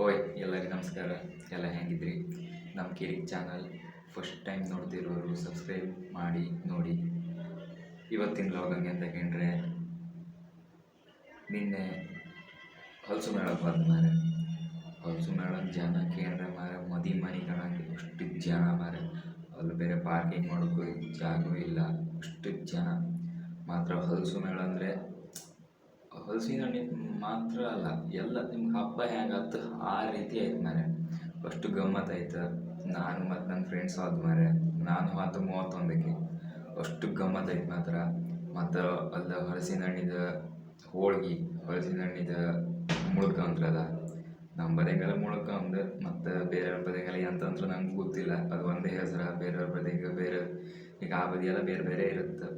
ಓಯ್ ಎಲ್ಲರಿಗೂ ನಮಸ್ಕಾರ. ಎಲ್ಲ ಹೆಂಗಿದ್ರಿ? ನಮ್ಮ ಕಿರಿಕ್ ಚಾನಲ್ ಫಸ್ಟ್ ಟೈಮ್ ನೋಡ್ತಿರೋರು ಸಬ್ಸ್ಕ್ರೈಬ್ ಮಾಡಿ ನೋಡಿ. ಇವತ್ತಿನ ಲಾಗ್ ಹಂಗೆ ಅಂತ ಕೇಂದ್ರೆ ನಿನ್ನೆ ಹೊಲಸು ಮೇಳಕ್ಕೆ ಬಂದು ಮಾರೆ. ಹೊಲಸು ಮೇಳಕ್ಕೆ ಜನ ಕೇಂದ್ರ ಮಾರೆ ಮದಿ ಮನೆ ಕಾಣಕ್ಕೆ ಅಷ್ಟು ಜನ ಮಾರೆ. ಅಲ್ಲಿ ಬೇರೆ ಪಾರ್ಕಿಂಗ್ ಮಾಡೋಕ್ಕೂ ಜಾಗವೂ ಇಲ್ಲ, ಅಷ್ಟು ಜನ. ಮಾತ್ರ ಹೊಲಸು ಮೇಳ ಅಂದರೆ ಹೊಲಸಿನ ಹಣ್ಣಿ ಮಾತ್ರ ಅಲ್ಲ, ಎಲ್ಲ ನಿಮ್ಗೆ ಹಬ್ಬ ಹೆಂಗಾಯ್ತು ಆ ರೀತಿ ಆಯ್ತು ಮಾರೆ. ಅಷ್ಟು ಗಮ್ಮತ್ತು ಆಯ್ತು. ನಾನು ಮತ್ತು ನನ್ನ ಫ್ರೆಂಡ್ಸ್ ಹೋದ್ ಮಾರೆ. ನಾನು ಮತ್ತು 31ಕ್ಕೆ ಅಷ್ಟು ಗಮ್ಮತ್ತು ಆಯ್ತು ಮಾತ್ರ. ಮತ್ತು ಅಲ್ಲಿ ಹಲಸಿನ ಹಣ್ಣಿದ ಹೋಳ್ಗೆ, ಹಲಸಿನ ಹಣ್ಣಿದ ಮುಳುಕ ಅಂದ್ರಲ್ಲ, ನಮ್ಮ ಬದಿಗೆಲ್ಲ ಮುಳುಕ ಅಂದ್ರೆ, ಮತ್ತು ಬೇರೆಯವ್ರ ಬದಿಗೆಲ್ಲ ಎಂತಂದ್ರೆ ನಂಗೆ ಗೊತ್ತಿಲ್ಲ, ಅದು ಒಂದೇ ಹೆಸರು. ಬೇರೆಯವ್ರ ಬದಿಗೆ ಬೇರೆ, ಈಗ ಆ ಬದಿಯೆಲ್ಲ ಬೇರೆ ಬೇರೆ ಇರುತ್ತೆ.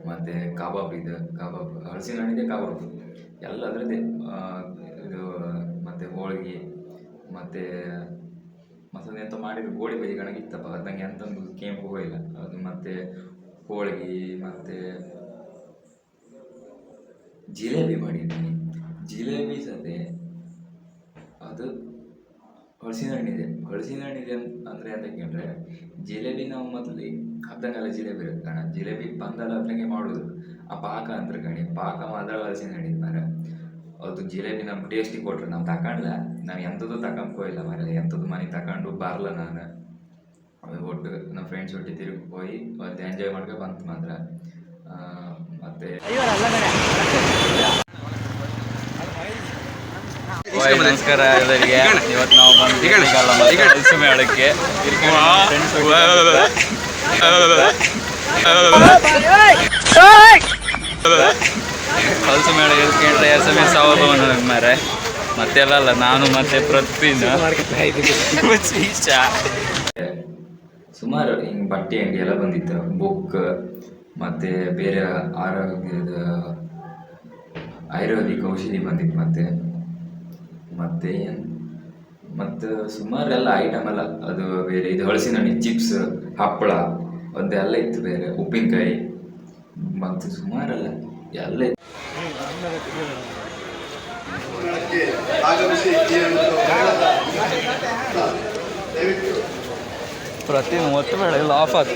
ಮತ್ತು ಕಬಾಬ್ ಕಬಾಬ್ ಹಲಸಿನ ಹಣ್ಣಿದೆ ಕಬಾಬ್ ಎಲ್ಲ ಅದರದ್ದೇ. ಇದು ಮತ್ತು ಹೋಳ್ಗೆ ಮತ್ತು ಮತ್ತೊಂದು ಎಂತ ಮಾಡಿದ್ರು ಗೋಳಿ ಬಜ್ಜಿ ಕಣಗಿತ್ತಪ್ಪ, ಅದು ನಂಗೆ ಎಂತಂದು ಕೆಂಪು ಹೋಗಿಲ್ಲ ಅದು. ಮತ್ತು ಹೋಳ್ಗೆ ಮತ್ತು ಜಿಲೇಬಿ ಮಾಡಿದ್ದೀನಿ. ಜಿಲೇಬಿ ಸತೆ ಅದು ಹಲಸಿನ ಹಣ್ಣಿದೆ ಅಂದರೆ ಅಂತ ಕೇಳಿದ್ರೆ, ಜಿಲೇಬಿ ನಾವು ಮೊದಲು ಹಬ್ಬದಂಗೆಲ್ಲ ಜಿಲೇಬಿ ಇರುತ್ತೆ ಕಣ. ಜಿಲೇಬಿ ಬಂದಲ್ಲ ಅದ್ರಾಗೆ ಮಾಡೋದು ಆ ಪಾಕ ಅಂದ್ರೆ ಕಣಿ. ಪಾಕ ಮಾತ್ರ ಹಲಸಿನ ಹಣ್ಣಿದ ಮರ. ಅದು ಜಿಲೇಬಿ ನಮ್ಗೆ ಟೇಸ್ಟಿಗೆ ಕೊಟ್ರೆ ನಾವು ತಗೊಂಡ್ಲ, ನಾವು ಎಂಥದ್ದು ತಗೊಂಡ್ಕೋಯಿಲ್ಲ ಮರ. ಎಂಥದ್ದು ಮನೆಗೆ ತಗೊಂಡು ಬರಲ್ಲ ನಾನು. ಅದು ಒಟ್ಟು ನಮ್ಮ ಫ್ರೆಂಡ್ಸ್ ಒಟ್ಟಿಗೆ ತಿರುಗಿ ಹೋಗಿ ಒಂದು ಎಂಜಾಯ್ ಮಾಡ್ಕೊ ಬಂತು ಮಾತ್ರ. ಮತ್ತು ನಮಸ್ಕಾರ ಎಲ್ಲರಿಗೆ. ಇವತ್ತು ನಾವು ಬಂದು ಹೊಲಸು ಮೇಳಕ್ಕೆ ಹೊಲಸು ಮೇಳ ಇರ್ಕೊಂಡ್ರೆ SMS ಅವಭವನ ಮಾರೆ. ಮತ್ತೆಲ್ಲ ನಾನು ಮತ್ತೆ ಪ್ರತಿನ ಸುಮಾರು ಹಿಂಗೆ ಬಟ್ಟೆ ಅಂಗಡಿ ಎಲ್ಲ ಬಂದಿತ್ತು, ಬುಕ್ ಮತ್ತು ಬೇರೆ ಆಯುರ್ವೇದಿಕ್ ಔಷಧಿ ಬಂದಿತ್ತು. ಮತ್ತೆ ಏನು ಮತ್ತು ಸುಮಾರು ಎಲ್ಲ ಐಟಮ್ ಎಲ್ಲ, ಅದು ಬೇರೆ ಇದು ಹಲಸಿನ ಹಣ್ಣು ಚಿಪ್ಸ್, ಹಪ್ಪಳ ಅದೆಲ್ಲ ಇತ್ತು, ಬೇರೆ ಉಪ್ಪಿನಕಾಯಿ ಮತ್ತು ಸುಮಾರಲ್ಲ ಎಲ್ಲ ಇತ್ತು. ಪ್ರತಿ 30 ಬೇಡ ಇಲ್ಲ ಆಫ್ ಆಯ್ತು.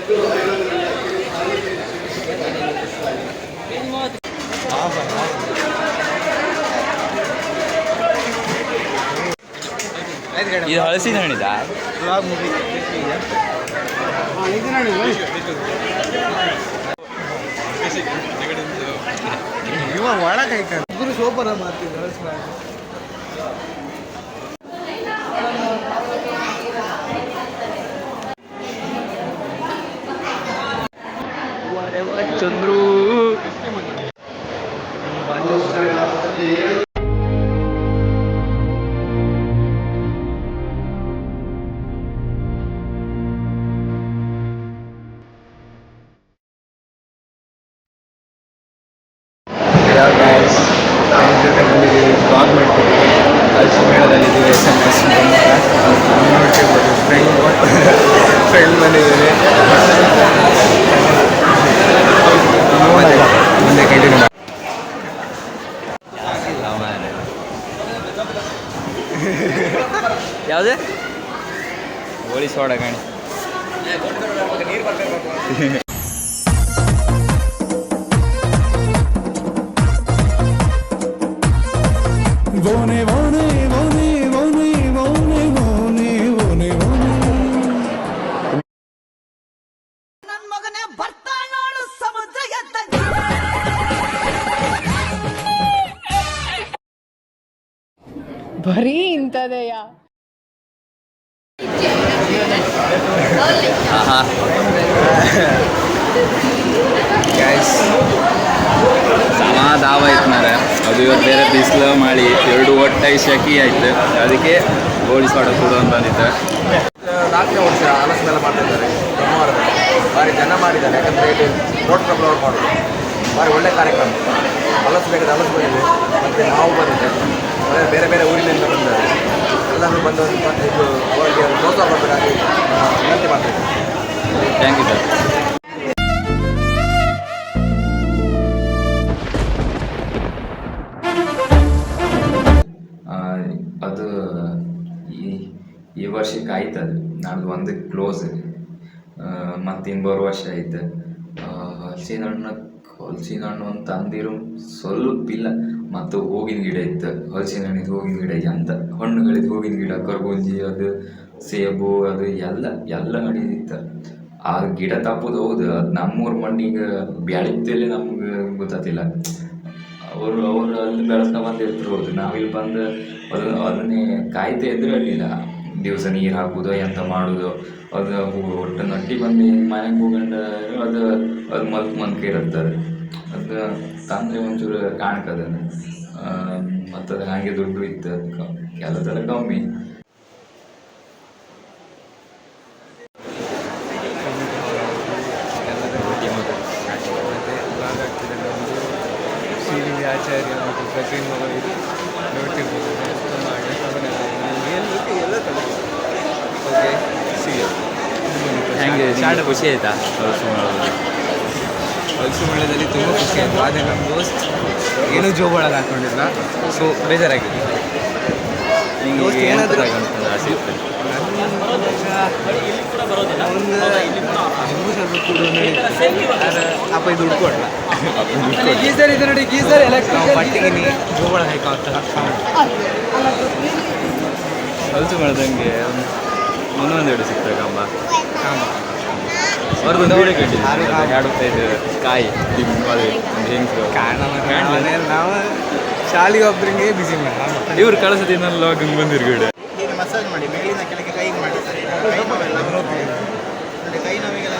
ಇದು ಹಲಸಿನ ಹಣ್ಣಿದ ಸೂಪರ್ ಮಾಡ್ತೀವಿ. ಚಂದ್ರು ಫ್ರೆಂಡ್ ಬಂದಿದ್ದಾರೆ. ಮುಂದೆ ಕಂಟಿನ್ಯೂ ಯಾವುದೇ ಗೋಳಿ ಸೋಡ ಕಾಣಿ. ಬರೀ ಇಂಥದೆಯಾ? ಗ್ಯಾಸ್ ಸಮಾಧಾವ ಆಯ್ತು ಮಾರೆ. ಅದು ಇವತ್ತು ಬೇರೆ ಬಿಸಿಲು ಮಾಡಿ ಎರಡು ಒಟ್ಟಾಗಿ ಶೆಕಿ ಆಯ್ತು. ಅದಕ್ಕೆ ಗೋಳಿ ಸೋಡ ಕೊಡು ಅಂತ ಅಂದಿತ್ತು. 4ನೇ ವರ್ಷ ಹಲಸು ಮೇಲೆ ಮಾಡ್ತಾ ಇದ್ದಾರೆ ಬ್ರಹ್ಮಾವರದಲ್ಲಿ. ಭಾರಿ ಜನ ಮಾಡಿದ್ದಾರೆ, ಯಾಕಂದರೆ ಇಲ್ಲಿ ರೋಡ್ ಟ್ರಬಲ್ ಮಾಡೋದು ಭಾರಿ ಒಳ್ಳೆ ಕಾರ್ಯಕ್ರಮ. ಹಲಸು ಬೇಕಾದ ಹಲಸು ಬಂದಿದೆ, ಮತ್ತು ನಾವು ಬಂದಿದೆ, ಬೇರೆ ಬೇರೆ ಊರಿನಿಂದ ಬಂದಿದ್ದಾರೆ. ಎಲ್ಲರೂ ಬಂದು ಇದು ಅವರಿಗೆ ಪ್ರೋತ್ಸಾಹ ಮಾಡಬೇಕಾಗಿ ವಿನಂತಿ ಮಾಡ್ತಿದ್ದಾರೆ. Thank you sir. ಅದು ಈ ವರ್ಷಕ್ಕೆ ಆಯ್ತದು. ನಾಡ್ದು ಒಂದಕ್ಕೆ ಕ್ಲೋಸ್, ಮತ್ತು ಇನ್ನು ಬರೋ ವರ್ಷ ಐತೆ. ಹಲಸಿನ ಹಣ್ಣು ಅಂತ ಅಂದಿರು ಸ್ವಲ್ಪ ಇಲ್ಲ. ಮತ್ತು ಹೂವಿನ ಗಿಡ ಇತ್ತು, ಹಲಸಿನ ಹಣ್ಣಿದ್ದು ಹೂವಿನ ಗಿಡ ಅಂತ, ಹಣ್ಣುಗಳಿದ್ದು ಹೂವಿನ ಗಿಡ, ಕರ್ಬೂಜಿ ಅದು, ಸೇಬು ಅದು ಎಲ್ಲ ಹಣ್ಣಿದಿತ್ತು. ಆ ಗಿಡ ತಪ್ಪೋದು ಹೌದು, ಅದು ನಮ್ಮೂರ ಮಣ್ಣಿಗೆ ಬೆಳೀತೇಲೆ ನಮ್ಗೆ ಗೊತ್ತಾತಿಲ್ಲ. ಅವರು ಅಲ್ಲಿ ಬೆಳೆಸ್ಕೊಂಡು ಬಂದಿರ್ತಿರ್ಬೋದು. ನಾವಿಲ್ಲಿ ಬಂದು ಅದನ್ನೇ ಕಾಯ್ತಾ ಇದ್ರೆ ಅಡ್ಡಿಲ್ಲ, ದಿವಸ ನೀರು ಹಾಕೋದು ಎಂತ ಮಾಡೋದು. ಅದು ಒಟ್ಟು ನಟ್ಟಿ ಬಂದು ಮನೆಗೆ ಹೋಗಂಡು ಅದು ಮಂಕ ಇರುತ್ತೆ. ಅದು ತಂದರೆ ಒಂಚೂರು ಕಾಣ್ಕದ. ಮತ್ತು ಅದು ಹಾಗೆ ದುಡ್ಡು ಇತ್ತು, ಎಲ್ಲ ಥರ ಕಮ್ಮಿ. ಶ್ರೀಲಿಂಗ ಆಚಾರ್ಯ ಮತ್ತು ಪ್ರತಿಮ ನೋಡ್ತಿರ್ಬೋದು. ಎಲ್ಲ ಓಕೆ ಸಿ ಹೆಂಗೆ ಖುಷಿ ಆಯ್ತಾ ಹಲಸುಮಳ್ಳದಲ್ಲಿ ತುಂಬ ಖುಷಿ ಆಯಿತು. ಆದರೆ ನಮ್ಮ ದೋಸ್ತ್ ಏನೂ ಜೋಬ್ ಒಳಗೆ ಹಾಕ್ಕೊಂಡಿಲ್ಲ, ಸೊ ಬೇಜಾರಾಗಿದೆ. ನಿಮಗೆ ಏನಾದರೂ ಆಸೆ ಇತ್ತು? ಒಂದು ಸ್ವಲ್ಪ ಕೂಡ ಅಪ್ಪ ಇದು ಹುಡ್ಕೊಡ್ಲ ಗೀಸರ್ ಇದೆ ನೋಡಿ, ಗೀಸರ್ ಪಟ್ಟಿಗೆ ಜೋಬ್ ಒಳಗೆ ಹಾಕಾಗ್ತದೆ. ಹಲಸು ಮಾಡ್ದಂಗೆ ಒಂದೊಂದು ಎರಡು ಸಿಗ್ತದೆ ಕಂಬ. ಅವ್ರದ್ದು ನೋಡಿ ಕಂಡಿದ್ದು 25 ಕಾಯಿ ಹೆಂಗ್ಸು ನಾವು ಶಾಲೆಗೆ ಒಬ್ಬರಿಗೆ ಬಿಸಿ ಮಾಡಿ ಇವ್ರು ಕಳಿಸೋದಿನಲ್ಲ ಹಂಗೆ ಬಂದಿರ್ಗಡೆ. ಹೀಗೆ ಮಸಾಜ್ ಮಾಡಿ, ಮೇಲಿನ ಕೆಳಗೆ ಕೈಗೆ ಮಾಡಿ, ಕೈ ನೋವೆಲ್ಲ ಅಂದರೆ ಕೈ ನೋವಿಗೆಲ್ಲ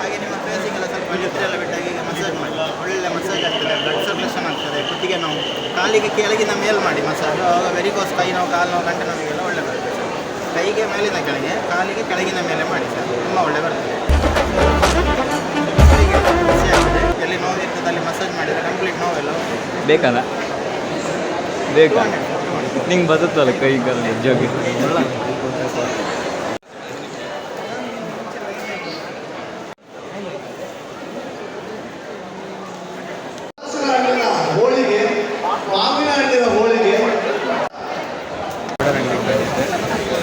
ಹಾಗೆ ನಿಮ್ಮ ಫೇಸಿಗೆಲ್ಲ ಸ್ವಲ್ಪ ಲಿಫ್ಟೆಲ್ಲ ಬಿಟ್ಟಾಗ ಈಗ ಮಸಾಜ್ ಮಾಡಿ, ಒಳ್ಳೆ ಮಸಾಜ್ ಆಗ್ತದೆ, ಬ್ಲಡ್ ಸರ್ಕ್ಯುಲೇಷನ್ ಆಗ್ತದೆ. ಕುತ್ತಿಗೆ ನೋವು, ಕಾಲಿಗೆ ಕೆಳಗಿನ ಮೇಲೆ ಮಾಡಿ ಮಸಾಜ್, ಆವಾಗ ವೆರಿಕೋಸ್ ಕೈ ನೋವು, ಕಾಲು ನೋವು, ಗಂಟೆ ನೋವಿಗೆಲ್ಲ ಒಳ್ಳೆ ಬರ್ತದೆ ಸರ್. ಕೈಗೆ ಮೇಲಿನ ಕೆಳಗೆ, ಕಾಲಿಗೆ ಕೆಳಗಿನ ಮೇಲೆ ಮಾಡಿ ಸರ್, ತುಂಬ ಒಳ್ಳೆ ಬರ್ತದೆ. ಕೈಗೆ ಖುಷಿ ಆಗ್ತದೆ, ಎಲ್ಲಿ ನೋವು ಇರ್ತದೆ ಅಲ್ಲಿ ಮಸಾಜ್ ಮಾಡಿದರೆ ಕಂಪ್ಲೀಟ್ ನೋವೆಲ್ಲ ಬೇಕಲ್ಲ ಬೇಕಾ ನಿಂಗೆ ಬದುತ್ತಲ್ಲ ಕೈ ಕಾಲ ಜೋಗಿ. ಹೋಳಿಗೆ, ಮಾವಿನ ಹಣ್ಣಿನ ಹೋಳಿಗೆ.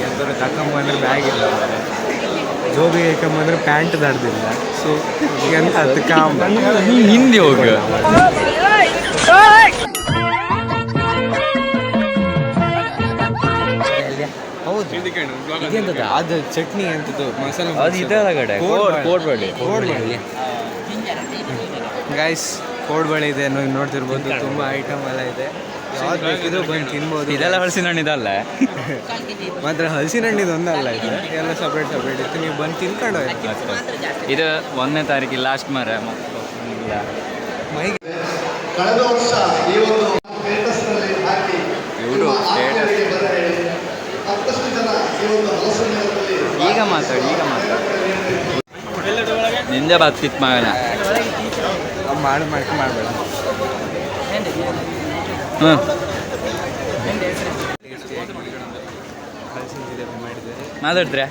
ಎಂಥವ್ರು ತಗೊಂಬಂದ್ರೆ ಬ್ಯಾಗ್ ಇಲ್ಲ, ಜೋಬಿಗೆ ಹಾಕೊಂಬಂದ್ರೆ ಪ್ಯಾಂಟ್ ದಡ್ದಿಲ್ಲ. ಸೊ ಎಂತ ಅದು ಕಾಂಬ ನೀನು ಹಿಂದೆ ಹೋಗ. ಹೌದು, ಅದು ಚಟ್ನಿ ಅಂತದ್ದು ಮಸಾಲೆ ಅದು ಇದರಗಡೆ ಕೋಡ್ಬಳಿ ಗೈಸ್, ಕೋಡ್ಬಳೆ ಇದೆ ನೋಡ್ತಿರ್ಬೋದು. ತುಂಬ ಐಟಮ್ ಎಲ್ಲ ಇದೆ, ಯಾವ್ದು ಬೇಕಿದ್ರು ಬಂದು ತಿನ್ಬೋದು. ಇದೆಲ್ಲ ಹಲಸಿನ ಹಣ್ಣು ಇದಲ್ಲ, ಮಾತ್ರ ಹಲಸಿನ ಹಣ್ಣಿದು ಒಂದಲ್ಲ, ಇದೆ ಎಲ್ಲ ಸಪ್ರೇಟ್ ಇತ್ತು. ನೀವು ಬಂದು ತಿನ್ಕೊಂಡು ಹೋಗಿ. ಇದು 1ನೇ ತಾರೀಕಿಗೆ ಲಾಸ್ಟ್ ಮರ ಇಲ್ಲ ಮೈಗೆ ಕಳೆದ ವರ್ಷ ಈ ಒಂದು ಸ್ಟೇಟಸ್ನಲ್ಲಿ ಹಾಕಿ ಇವರು ಸ್ಟೇಟಸ್ ಮತ್ತಷ್ಟು ಜನ ಈ ಒಂದು ಹಲಸಿನಲ್ಲಿ ಈಗ ಮಾತಾಡಿ ನಿಂದೆ ಬತ್ತಿತ್ತು ಮಗನ. ಮಾಡ್ಬೇಡ. ಹ್ಞೂ ಮಾತಾಡ್ತೀರಾ?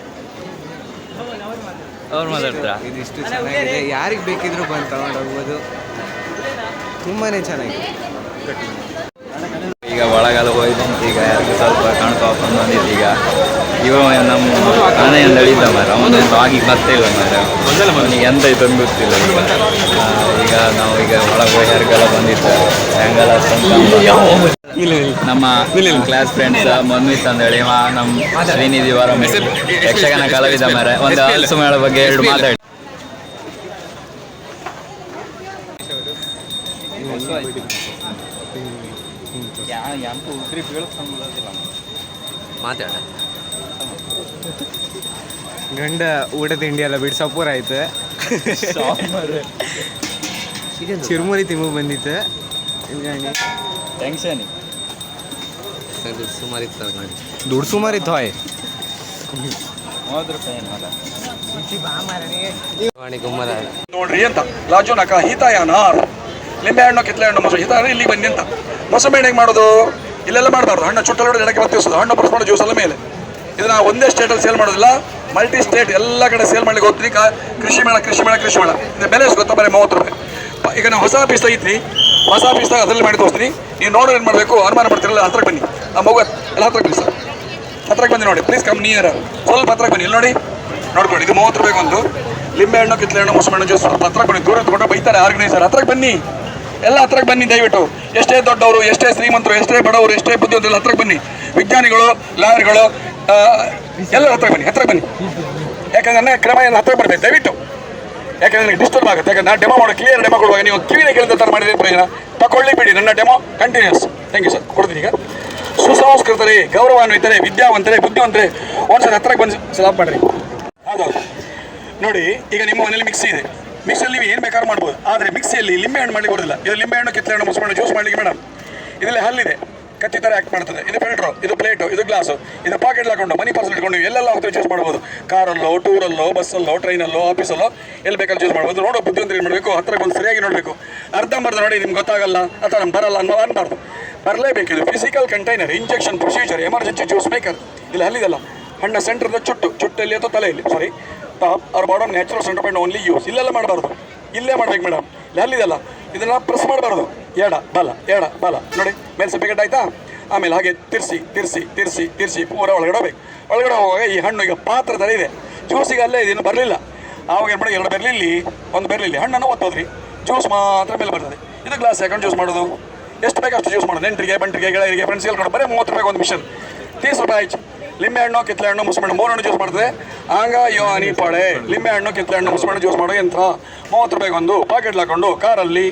ಅವ್ರು ಮಾತಾಡ್ತೀರಾ? ಇದಿಷ್ಟು ಚೆನ್ನಾಗಿದೆ, ಯಾರಿಗೆ ಬೇಕಿದ್ರು ಬಂದು ತಗೊಂಡು ಹೋಗ್ಬೋದು. ತುಂಬಾ ಚೆನ್ನಾಗಿದೆ. ಈಗ ಒಳಗೆಲ್ಲ ಹೋಯ್ತಂತ ಈಗ ಯಾರಿಗೂ ಸ್ವಲ್ಪ ಕಣ್ಕಾಕೊಂಡು ಬಂದಿದ್ದು. ಇವ ನಮ್ಮ ಮನೆಯಿಂದ ಹೇಳಿದ್ದ ಮರ ಅವನು ಆಗಿಗೆ ಬರ್ತಾ ಇಲ್ಲ ಮರ, ಅವನಿಗೆ ಎಂತ ಇತ್ತು ಅಂತ ಗೊತ್ತಿಲ್ಲ. ಈಗ ನಾವು ಒಳಗೆ ಹೋಗಿ ಯಾರಿಗೆಲ್ಲ ಬಂದಿತ್ತು ಹೆಂಗೆಲ್ಲ ನಮ್ಮ ಕ್ಲಾಸ್ ಫ್ರೆಂಡ್ಸ್ ಮನ್ವಿತ್ ಅಂತೇಳಿ ನಮ್ಮ ಶ್ರೀನಿಧಿ ವರ ಯಕ್ಷಗಾನ ಕಲಾವಿದ ಮರ ಒಂದು ಹಲಸು ಮೇಳ ಬಗ್ಗೆ 2 ಮಾತಾಡಿ. ಮಾತಾಡ ಗಂಡ ಊಟ ತಿಂಡಿ ಎಲ್ಲ ಬಿಟ್ಟು ಸಪೂರ ಆಯ್ತು. ಚಿರುಮುರಿ ತಿಂಬು ಬಂದಿತ್ತು. ಟೆನ್ಷನ್ ದುಡ್ಡು ಸುಮಾರು ಇತ್ತು. ಹಾಯ್ 30 ರೂಪಾಯಿ ನೋಡ್ರಿ ಅಂತ ಲಾಜು ನಕ ಹಿತ ಯಾನಾರ್ ಲಿಂಬೆ ಹಣ್ಣು ಕಿತ್ಲೆ ಹಣ್ಣು ಮೊಸರು ಹಿತ ಇಲ್ಲಿ ಬನ್ನಿ ಅಂತ. ಮೊಸಂಬೆ ಹೆಂಗೆ ಮಾಡೋದು? ಇಲ್ಲೆಲ್ಲ ಮಾಡಬಾರ್ದು. ಹಣ್ಣು ಚುಟ್ಟಲೋಡು ಎಡಕ್ಕೆ ಬತ್ತಿಸೋದು, ಹಣ್ಣು ಬರ್ಸ್ಕೊಂಡು ಜ್ಯೂಸ್ ಎಲ್ಲ ಮೇಲೆ. ಇದನ್ನ ಒಂದೇ ಸ್ಟೇಟಲ್ಲಿ ಸೇಲ್ ಮಾಡೋದಿಲ್ಲ, ಮಲ್ಟಿ ಸ್ಟೇಟ್ ಎಲ್ಲ ಕಡೆ ಸೇಲ್ ಮಾಡ್ಲಿಕ್ಕೆ ಹೋಗ್ತೀನಿ. ಕೃಷಿ ಮೇಳ ಇದು ಬೆಲೆ ಗೊತ್ತಾ? ಬರೀ 30 ರೂಪಾಯಿ. ಈಗ ನಾವು ಹೊಸ ಪೀಸ್ ಐತ್ರಿ, ಹೊಸ ಪೀಸ್ದಾಗ ಅದರಲ್ಲಿ ಮಾಡಿ ತೋರಿಸ್ತೀನಿ. ನೀವು ನೋಡೋರು ಏನು ಮಾಡಬೇಕು, ಅನುಮಾನ ಮಾಡ್ತಿರಲ್ಲ, ಹತ್ರಕ್ಕೆ ಬನ್ನಿ. ಆ ಮಗು ಎಲ್ಲ ಹತ್ರಕ್ಕೆ ಬನ್ನಿ ಸರ್, ಹತ್ರಕ್ಕೆ ಬಂದು ನೋಡಿ ಪ್ಲೀಸ್, ಕಮ್ ನಿಯರ್, ಸ್ವಲ್ಪ ಹತ್ರಕ್ಕೆ ಬನ್ನಿ. ಇಲ್ಲಿ ನೋಡಿ, ನೋಡ್ಕೊಳ್ಳಿ, ಇದು 30 ರೂಪಾಯಿಗೆ ಒಂದು ಲಿಂಬೆ ಹಣ್ಣು, ಕಿತ್ತಳೆ ಹಣ್ಣು, ಮೊಸರು ಹಣ್ಣು ಜ್ಯೂಸ್. ಸ್ವಲ್ಪ ಹತ್ರಕ್ಕೆ ಬನ್ನಿ, ದೂರ ತಗೊಂಡು ಬೈತಾರೆ ಆರ್ಗನೈಸರ್. ಹತ್ರಕ್ಕೆ ಬನ್ನಿ, ಎಲ್ಲ ಹತ್ರಕ್ಕೆ ಬನ್ನಿ ದಯವಿಟ್ಟು. ಎಷ್ಟೇ ದೊಡ್ಡವರು, ಎಷ್ಟೇ ಶ್ರೀಮಂತರು, ಎಷ್ಟೇ ಬಡವರು, ಎಷ್ಟೇ ಬುದ್ಧಿವಂತರು, ಹತ್ರಕ್ಕೆ ಬನ್ನಿ. ವಿಜ್ಞಾನಿಗಳು, ಲಾಯರ್ಗಳು, ಎಲ್ಲರೂ ಹತ್ರಕ್ಕೆ ಬನ್ನಿ, ಹತ್ರಕ್ಕೆ ಬನ್ನಿ. ಯಾಕಂದ್ರೆ ನನ್ನ ಕ್ರಮ ಏನು ಹತ್ರಕ್ಕೆ ಬರಬೇಕು ದಯವಿಟ್ಟು. ಯಾಕಂದ್ರೆ ನನಗೆ ಡಿಸ್ಟರ್ಬ್ ಆಗುತ್ತೆ. ಯಾಕಂದ್ರೆ ನಾನು ಡೆಮೋ ಮಾಡೋ ಕ್ಲಿಯರ್ ಡೆಮೋ ಕೊಡುವಾಗ ನೀವು ಕಿವಿನೇ ಕೇಳಿದ ಥರ ಮಾಡಿದ್ರೆ ಪ್ರಯೋಜನ. ತಗೊಳ್ಳಿ ಬಿಡಿ, ನನ್ನ demo continues. Thank you sir, ಕೊಡ್ತೀನಿ. ಈಗ ಸುಸಂಸ್ಕೃತರೇ, ಗೌರವಾನ್ವಿತರೇ, ವಿದ್ಯಾವಂತರೇ, ಬುದ್ಧಿವಂತರೇ, ಒಂದ್ಸಲ ಹತ್ರಕ್ಕೆ ಬಂದು ಸ್ಟಾಪ್ ಮಾಡಿರಿ. ಹೌದೌದು ನೋಡಿ, ಈಗ ನಿಮ್ಮ ಮನೇಲಿ ಮಿಕ್ಸಿ ಇದೆ, ಮಿಕ್ಸಿಯಲ್ಲಿ ನೀವು ಏನು ಬೇಕಾದ್ರೂ ಮಾಡ್ಬೋದು. ಆದರೆ ಮಿಕ್ಸಿಯಲ್ಲಿ ಲಿಂಬೆ ಹಣ್ಣು ಮಾಡಲಿಕ್ಕೆ ಬರೋದಿಲ್ಲ. ಇದು ಲಿಂಬೆ ಹಣ್ಣು, ಕಿತ್ತಳೆ ಹಣ್ಣು, ಮೊಸರು ಹಣ್ಣು ಜ್ಯೂಸ್ ಮಾಡಲಿಕ್ಕೆ ಮೇಡಮ್ ಇದರಲ್ಲಿ ಹಲ್ಲಿದೆ, ಕತ್ತಿ ಥರ ಆ್ಯಕ್ಟ್ ಮಾಡ್ತದೆ. ಇದು ಫಿಲ್ಟ್ರು, ಇದು ಪ್ಲೇಟು, ಇದು ಗ್ಲಾಸು, ಇದು ಪಾಕೆಟ್ ಹಾಕೊಂಡು ಮನಿ ಪರ್ಸಲ್ ಇಟ್ಕೊಂಡು ಎಲ್ಲೆಲ್ಲ ಹೋಗ್ತೀವಿ ಜ್ಯೂಸ್ ಮಾಡ್ಬೋದು. ಕಾರಲ್ಲೋ, ಟೂರಲ್ಲೋ, ಬಸ್ಸಲ್ಲೋ, ಟ್ರೈನಲ್ಲೋ, ಆಫೀಸಲ್ಲೋ, ಎಲ್ಲಿ ಬೇಕಾದ್ರೂ ಜ್ಯೂಸ್ ಮಾಡ್ಬೋದು. ನೋಡೋ ಬುದ್ಧಿವಂತರು ಏನು ಮಾಡಬೇಕು, ಹತ್ರಕ್ಕೆ ಒಂದು ಸರಿಯಾಗಿ ನೋಡಬೇಕು. ಅರ್ಧಂಬರ್ಧ ನೋಡಿ ನಿಮ್ಗೆ ಗೊತ್ತಾಗಲ್ಲ ಅಥವಾ ನಮ್ಗೆ ಬರಲ್ಲ ಅನ್ನೋ ಅನ್ಬಾರ್ದು. ಬರಲೇಬೇಕು. ಇದು physical container, injection procedure, emergency juice maker. ಇಲ್ಲಿ ಹಲ್ಲಿದಲ್ಲ, ಹಣ್ಣ ಸೆಂಟ್ರದ ಚುಟ್ಟಲ್ಲಿ ಅಥವಾ ತಲೆಯಲ್ಲಿ, sorry, top or bottom natural centre point only use. ಇಲ್ಲೆಲ್ಲ ಮಾಡಬಾರ್ದು, ಇಲ್ಲೇ ಮಾಡ್ಬೇಕು ಮೇಡಮ್. ಇಲ್ಲಿ ಹಲ್ಲಿದಲ್ಲ, ಇದನ್ನು ಪ್ರೆಸ್ ಮಾಡಬಾರ್ದು. ಎಡ ಬಲ, ಎಡ ಬಲ ನೋಡಿ, ಮೇಲೆ ಸೆಪೆಕೆಟ್ ಆಯ್ತಾ. ಆಮೇಲೆ ಹಾಗೆ ತಿರ್ಸಿ ತಿರ್ಸಿ ತಿರ್ಸಿ ತಿರ್ಸಿ ಪೂರ ಒಳಗಡೆ ಹೋಗ್ಬೇಕು. ಒಳಗಡೆ ಹೋಗುವಾಗ ಈ ಹಣ್ಣು ಈಗ ಪಾತ್ರ ಥರ ಇದೆ, ಜ್ಯೂಸಿಗೆ ಅಲ್ಲೇ ಇದೇನು ಬರಲಿಲ್ಲ. ಆವಾಗ ಏನು ಮಾಡಿ, 2 ಬೆರಳಿಲ್ಲಿ, 1 ಬೆರಳಿಲ್ಲಿ ಹಣ್ಣನ್ನು ಒತ್ತೋದ್ರಿ, ಜ್ಯೂಸ್ ಮಾತ್ರ ಮೇಲೆ ಬರ್ತದೆ. ಇದು ಗ್ಲಾಸ್ ಹಾಕೊಂಡು ಜ್ಯೂಸ್ ಮಾಡೋದು, ಎಷ್ಟು ಬೇಕು ಅಷ್ಟು ಜ್ಯೂಸ್ ಮಾಡೋದು. ನೆಂಟರಿಗೆ, ಬಂಟರಿಗೆ, ಗೆಳೆಯರಿಗೆ, ಫ್ರೆಂಡ್ಸ್ ಹೇಳ್ಕೊಂಡು ಬರೀ 30 ರೂಪಾಯಿಗೆ ಒಂದು ಮಿಷನ್, 30 ರೂಪಾಯಿ ಆಯ್ತು. ಲಿಂಬೆ ಹಣ್ಣು, ಕಿತ್ತಳೆ ಹಣ್ಣು, ಮೊಸರು ಹಣ್ಣು, 3 ಹಣ್ಣು ಜ್ಯೂಸ್ ಮಾಡ್ತದೆ. ಆಂಗ ಯೋ ಅನಿ ಪಾಳೆ ಲಿಂಬೆ ಹಣ್ಣು, ಕಿತ್ತಳೆ ಹಣ್ಣು, ಮೊಸರು ಹಣ್ಣು ಜ್ಯೂಸ್ ಮಾಡೋ ಯಂತ್ರ 30 ರೂಪಾಯಿಗೆ ಒಂದು. ಪಾಕೆಟ್ ಹಾಕೊಂಡು ಕಾರಲ್ಲಿ,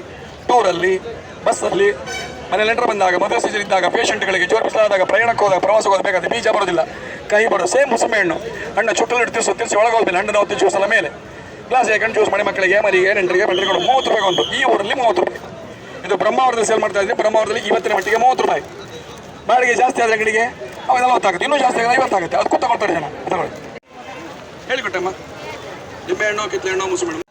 ಟೂರಲ್ಲಿ, ಬಸ್ಸಲ್ಲಿ, ಮನೇಲಿ ಎಂಟ್ರ್ ಬಂದಾಗ, ಮದುವೆ ಸೀಸನ್ ಇದ್ದಾಗ, ಪೇಷಂಟ್ಗಳಿಗೆ ಜ್ವರ ಬಿಸಿಲಾದಾಗ, ಪ್ರಯಾಣಕ್ಕೆ ಹೋದಾಗ, ಪ್ರವಾಸಕ್ಕೆ ಹೋಗಬೇಕಾದ್ರೆ ಬೀಜ ಬರೋದಿಲ್ಲ, ಕಹಿ ಬರೋದು. ಸೇಮ್ ಮುಸಂಬೆ ಹಣ್ಣು, ಹಣ್ಣು ಚುಟ್ಟಲ್ಲಿ ತಿರ್ಸಿ ಒಳಗೆ ಹೋದ್ಮೇಲೆ ಹಣ್ಣನ್ನು ಹೊತ್ತು ಜ್ಯೂಸ್ ಎಲ್ಲ ಮೇಲೆ ಗ್ಲಾಸ್ ಹಾಕೊಂಡು ಜ್ಯೂಸ್ ಮಾಡಿ ಮಕ್ಕಳಿಗೆ, ಮರಿಗೆ, ನೆಂಟರಿಗೆ, ಬಂಟರಿಗೆ 30 ರೂಪಾಯಿಗೆ ಒಂದು. ಈ ಊರಲ್ಲಿ 30 ರೂಪಾಯಿ. ಇದು ಬ್ರಹ್ಮಾವರದಲ್ಲಿ ಸೇಲ್ ಮಾಡ್ತಾ ಇದ್ದೀನಿ. ಬ್ರಹ್ಮಾವರದಲ್ಲಿ ಇವತ್ತಿನ ಮಟ್ಟಿಗೆ 30 ರೂಪಾಯಿ. ಬಾಡಿಗೆ ಜಾಸ್ತಿ ಆದರೆ ಅಂಗಡಿಗೆ ಅವಾಗ 40 ಆಗುತ್ತೆ, ಇನ್ನೂ ಜಾಸ್ತಿ ಆಗಿದೆ 50 ಆಗುತ್ತೆ. ಅದು ತಗೊಳ್ತಾರೆ ಜನ. ತಗೊಳ್ಳಿ, ಹೇಳಿಕೊಟ್ಟಮ್ಮ. ಲಿಂಬೆ ಹಣ್ಣು, ಕಿತ್ತಳೆ ಹಣ್ಣು, ಮೊಸರು ಹಣ್ಣು.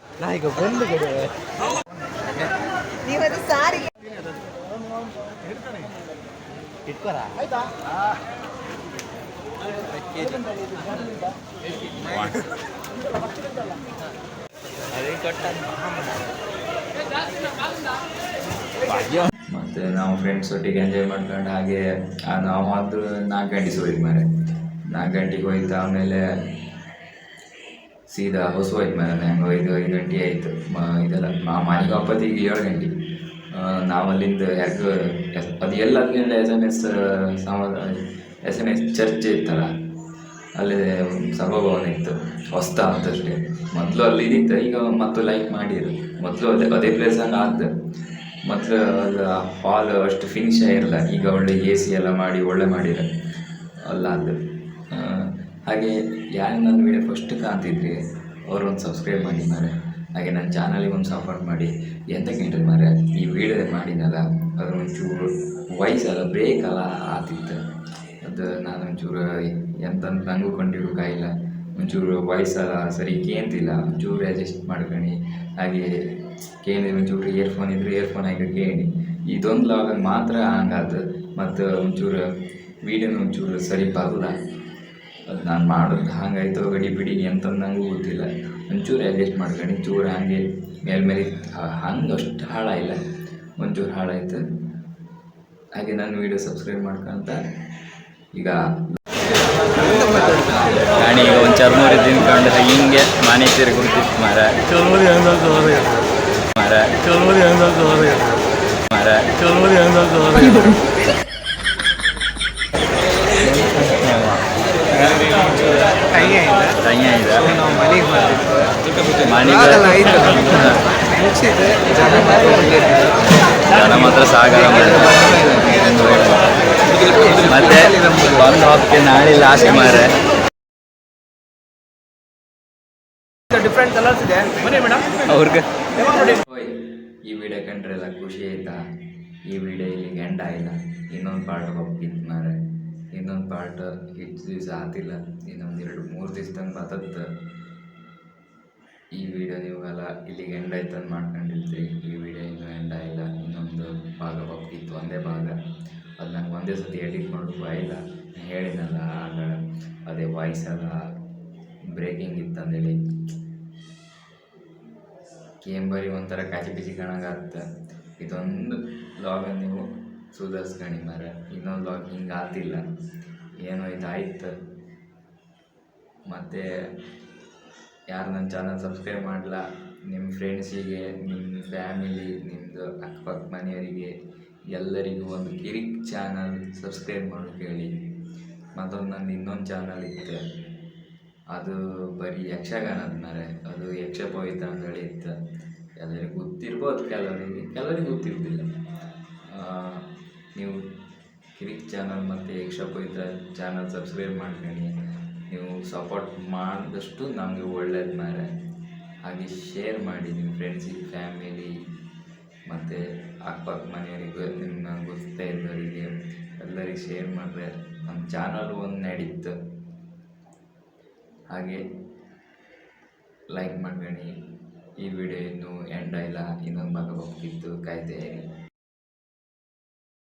ಮತ್ತು ನಾವು ಫ್ರೆಂಡ್ಸ್ ಒಟ್ಟಿಗೆ ಎಂಜಾಯ್ ಮಾಡ್ಕೊಂಡು ಹಾಗೆ ನಾವು ಆದರೂ 4 ಗಂಟೆ ಹೋಯ್ತು ಮಾರೆ. 4 ಗಂಟೆಗೆ ಹೋಯ್ತು. ಆಮೇಲೆ ಸೀದಾ ಹೊಸ ಹೋಯ್ತು ಮಾರೆ. ನಂಗೆ 5 ಗಂಟೆ ಆಯಿತು. ಇದೆಲ್ಲ ಮನೆಗೆ ವಾಪತ್ತಿಗೆ 7 ಗಂಟೆ. ನಾವು ಅಲ್ಲಿಂದ ಯಾಕೆ ಅದು ಎಲ್ಲ ಅಲ್ಲಿಂದ SMS ಚರ್ಚ್ ಇತ್ತಲ್ಲ, ಅಲ್ಲಿ ಸಭಾಭವನ ಇತ್ತು ಹೊಸ್ತಾ ಅಂತಷ್ಟೇ. ಮೊದಲು ಅಲ್ಲಿ ಇದಿತ್ತು, ಈಗ ಮತ್ತು ಲೈಕ್ ಮಾಡಿರು. ಮೊದಲು ಅದೇ ಪ್ಲೇಸಲ್ಲಿ ಆದ. ಮೊದಲು ಅದು ಹಾಲ್ ಅಷ್ಟು ಫಿನಿಶ್ ಆಗಿರಲ್ಲ, ಈಗ ಒಳ್ಳೆ AC ಎಲ್ಲ ಮಾಡಿ ಒಳ್ಳೆ ಮಾಡಿರ ಅಲ್ಲಾದ. ಹಾಗೆ ಯಾರು ನನ್ನ ವೀಡಿಯೋ ಫಸ್ಟ್ ಕಾಣ್ತಿದ್ರಿ ಅವ್ರೊಂದು ಸಬ್ಸ್ಕ್ರೈಬ್ ಮಾಡಿ ಮಾರೆ. ಹಾಗೆ ನನ್ನ ಚಾನಲಿಗೆ ಒಂದು ಸಪೋರ್ಟ್ ಮಾಡಿ. ಎಂತಕ್ಕೆ ಹೇಳ್ರಿ ಮಾರೆ, ಈ ವಿಡಿಯೋ ಮಾಡಿನಲ್ಲ ಅದು ಒಂಚೂರು ವಾಯ್ಸೆಲ್ಲ ಬ್ರೇಕೆಲ್ಲ ಆತಿತ್ತು. ಅದು ನಾನು ಒಂಚೂರು ಎಂತಂತ ನನಗೂ ಕಂಡಿಡ್ಕಾಯಿಲ್ಲ. ಒಂಚೂರು ವಾಯ್ಸೆಲ್ಲ ಸರಿ ಕೇಂತಿಲ್ಲ, ಒಂಚೂರು ಅಡ್ಜಸ್ಟ್ ಮಾಡ್ಕೊಂಡು. ಹಾಗೆ ಕೇಳಿ ಒಂಚೂರು ಇಯರ್ಫೋನ್ ಇದ್ದರೆ ಇಯರ್ಫೋನ್ ಹಾಕಿ ಕೇಳಿ. ಇದೊಂದು ಲಾಗಾಗಿ ಮಾತ್ರ ಹಂಗಾದ. ಮತ್ತು ಒಂಚೂರು ವೀಡಿಯೋನ ಒಂಚೂರು ಸರಿ ಬರಲ್ಲ. ಅದು ನಾನು ಮಾಡೋದು ಹಾಗಾಯ್ತು ಗಡಿ ಬಿಡಿ ಅಂತಂದು ನನಗೂ ಗೊತ್ತಿಲ್ಲ. ಒಂಚೂರು ಅಡ್ಜಸ್ಟ್ ಮಾಡ್ಕೊಂಡು ಚೂರು ಹಾಗೆ ಮೇಲೆ ಹಂಗೆ ಅಷ್ಟು ಹಾಳಾಯಿಲ್ಲ, ಒಂಚೂರು ಹಾಳಾಯ್ತು. ಹಾಗೆ ನನ್ನ ವೀಡಿಯೋ ಸಬ್ಸ್ಕ್ರೈಬ್ ಮಾಡ್ಕೊಂತ ಈಗ ನಾನು ಈಗ ಒಂದು ಚರ್ಮೂರಿ ತಿನ್ಕೊಂಡ್ರೆ ಹಿಂಗೆ ಮನೆ ತಿರುಗುತ್ತಿತ್ತು ಮರ ಜನ ಮಾತ್ರ ಸಾಗರ ಮತ್ತೆ ಬಂದು ಹೋಗ್ತೀನಿ ನಾಳೆ ಲಾಸ್ಟ್ ಮಾರೆ. ಡಿಫ್ರೆಂಟ್ ಕಲರ್ಸ್ ಇದೆ, ಬನ್ನಿ ಮೇಡಮ್ ಅವ್ರಿಗೆ. ಈ ವಿಡಿಯೋ ಕಂಡ್ರೆಲ್ಲ ಖುಷಿ ಆಯ್ತಾ? ಈ ವಿಡಿಯೋ ಇಲ್ಲಿಗೆ ಎಂಡ್ ಆಗಿಲ್ಲ, ಇನ್ನೊಂದು ಪಾರ್ಟ್ ಹೋಗ್ತಿತ್ತು ಮಾರೆ. ಇನ್ನೊಂದು ಪಾರ್ಟ್ ಹೆಚ್ಚು ದಿವಸ ಆತಿಲ್ಲ, ಇನ್ನೊಂದು 2-3 ದಿವ್ಸದಂಗೆ ಬರ್ತದೆ. ಈ ವಿಡಿಯೋ ನೀವೆಲ್ಲ ಇಲ್ಲಿಗೆ ಎಂಡ್ ಆಯ್ತು ಅಂತ ಮಾಡ್ಕೊಂಡಿರ್ತೀರಿ. ಈ ವಿಡಿಯೋ ಇನ್ನೂ ಎಂಡ್ ಆಗಿಲ್ಲ, ಇನ್ನೊಂದು ಭಾಗ ಹೋಗ್ತಿತ್ತು, ಒಂದೇ ಭಾಗ. ಅದು ನಂಗೆ ಒಂದೇ ಸತಿ ಎಡಿಟ್ ಮಾಡೋಕ್ಕೂ ಆಗಿಲ್ಲ. ಹೇಳಿದ್ನಲ್ಲ ಆಗ ಅದೇ ವಾಯ್ಸ್ ಎಲ್ಲ ಬ್ರೇಕಿಂಗ್ ಇತ್ತಂದೇಳಿ ಕೇಂಬರಿ ಒಂಥರ ಕಾಚಿ ಪಿಚಿ ಕಾಣಂಗಾಗುತ್ತೆ. ಇದೊಂದು ಲಾಗ ನೀವು ಸುಧಾರಿಸ್ಕೊಂಡು ಮಾರ, ಇನ್ನೊಂದು ಲಾಗ್ ಹಿಂಗೆ ಆಗ್ತಿಲ್ಲ, ಏನೋ ಇದಾಯ್ತು. ಮತ್ತು ಯಾರು ನನ್ನ ಚಾನಲ್ ಸಬ್ಸ್ಕ್ರೈಬ್ ಮಾಡಲ್ಲ, ನಿಮ್ಮ ಫ್ರೆಂಡ್ಸಿಗೆ, ನಿಮ್ಮ ಫ್ಯಾಮಿಲಿ, ನಿಮ್ಮದು ಅಕ್ಕಪಕ್ಕ ಮನೆಯವರಿಗೆ ಎಲ್ಲರಿಗೂ ಒಂದು ಕಿರಿಕ್ ಚಾನಲ್ ಸಬ್ಸ್ಕ್ರೈಬ್ ಮಾಡೋಕೆ ಹೇಳಿ. ಮತ್ತೊಂದು ನಂದು ಇನ್ನೊಂದು ಚಾನಲ್ ಇತ್ತು, ಅದು ಬರೀ ಯಕ್ಷಗಾನದ ಮೇಲೆ, ಅದು ಯಕ್ಷ ಪವಿತ್ರ ಅಂತೇಳಿ ಇತ್ತು. ಎಲ್ಲರಿಗೂ ಗೊತ್ತಿರ್ಬೋದು, ಕೆಲವರಿಗೆ ಗೊತ್ತಿರೋದಿಲ್ಲ. ನೀವು ಕಿರಿಕ್ ಚಾನಲ್ ಮತ್ತು ಯಕ್ಷ ಪವಿತ್ರ ಚಾನಲ್ ಸಬ್ಸ್ಕ್ರೈಬ್ ಮಾಡ್ಕೊಂಡು ನೀವು ಸಪೋರ್ಟ್ ಮಾಡಿದಷ್ಟು ನಮಗೆ ಒಳ್ಳೇದು ಮಾರೆ. ಹಾಗೆ ಶೇರ್ ಮಾಡಿ ನಿಮ್ಮ ಫ್ರೆಂಡ್ಸಿಗೆ, ಫ್ಯಾಮಿಲಿ ಮತ್ತು ಅಕ್ಕಪಕ್ಕ ಮನೆಯವರಿಗೂ, ನಿಮ್ಮ ಗೊತ್ತೇ ಇದ್ದವರಿಗೆ ಎಲ್ಲರಿಗೆ ಶೇರ್ ಮಾಡಿದ್ರೆ ನಮ್ಮ ಚಾನಲ್ ಒಂದು ನಡೀತು. ಹಾಗೆ ಲೈಕ್ ಮಾಡ್ಕೊಂಡು. ಈ ವಿಡಿಯೋ ಇನ್ನೂ ಎಂಡ್ ಇಲ್ಲ, ಇನ್ನೊಂದು ಭಾಗ ಹೋಗ್ತಿತ್ತು, ಕಾಯ್ತಾ ಇರಿ.